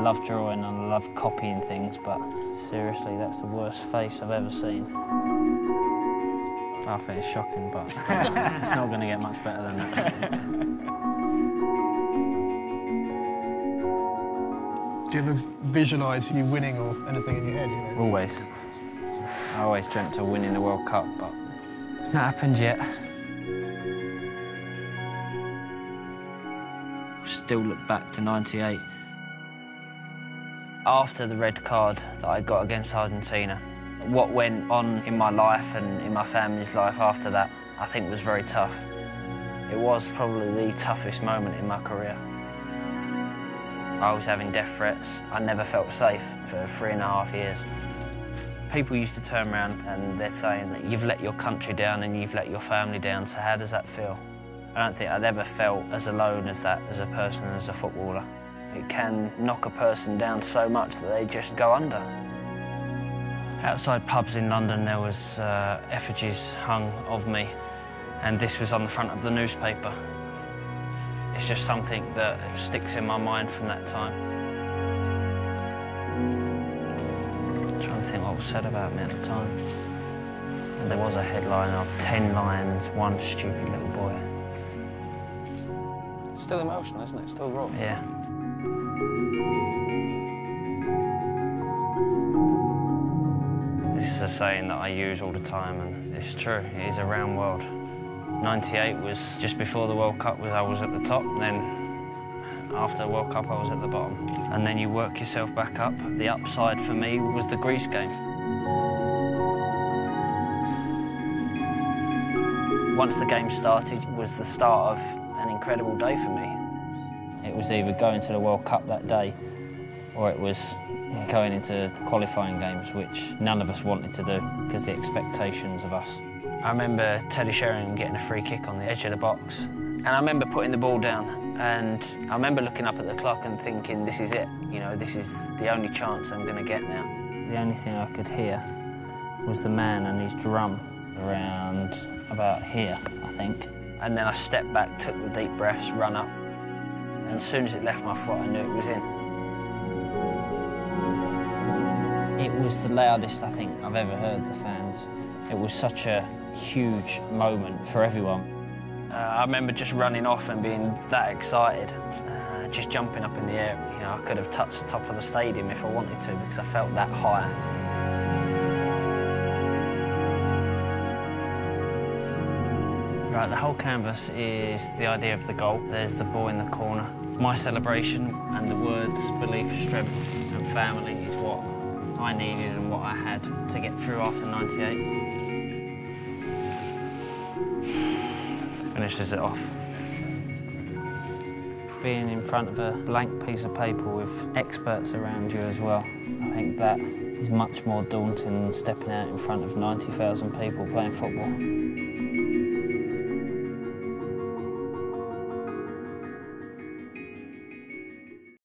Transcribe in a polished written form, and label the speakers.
Speaker 1: love drawing and I love copying things, but seriously, that's the worst face I've ever seen. I think it's shocking, but it's not going to get much better than that.
Speaker 2: Do you ever visualise you winning or anything in your head? You know?
Speaker 1: Always. I always dreamt of winning the World Cup, but not happened yet. Still look back to '98. After the red card that I got against Argentina, what went on in my life and in my family's life after that, I think was very tough. It was probably the toughest moment in my career. I was having death threats. I never felt safe for 3.5 years. People used to turn around and they're saying that you've let your country down and you've let your family down, so how does that feel? I don't think I'd ever felt as alone as that as a person and as a footballer. It can knock a person down so much that they just go under. Outside pubs in London there was effigies hung of me, and this was on the front of the newspaper. It's just something that sticks in my mind from that time. I'm trying to think what was said about me at the time. And there was a headline of 10 lions, 1 stupid little boy.
Speaker 3: It's still emotional, isn't it? Still raw.
Speaker 1: Yeah. This is a saying that I use all the time, and it's true. It is a round world. '98 was just before the World Cup. I was at the top, then after the World Cup I was at the bottom. And then you work yourself back up. The upside for me was the Greece game. Once the game started, it was the start of an incredible day for me. It was either going to the World Cup that day or it was going into qualifying games, which none of us wanted to do because the expectations of us. I remember Teddy Sheringham getting a free kick on the edge of the box, and I remember putting the ball down, and I remember looking up at the clock and thinking, this is it, you know, this is the only chance I'm going to get now. The only thing I could hear was the man and his drum around about here, I think. And then I stepped back, took the deep breaths, run up, and as soon as it left my foot, I knew it was in. It was the loudest I think I've ever heard the fans. It was such a huge moment for everyone. I remember just running off and being that excited, just jumping up in the air. You know, I could have touched the top of the stadium if I wanted to because I felt that high. Right, the whole canvas is the idea of the goal. There's the ball in the corner. My celebration and the words belief, strength and family is what I needed and what I had to get through after '98. Finishes it off. Being in front of a blank piece of paper with experts around you as well, I think that is much more daunting than stepping out in front of 90,000 people playing football.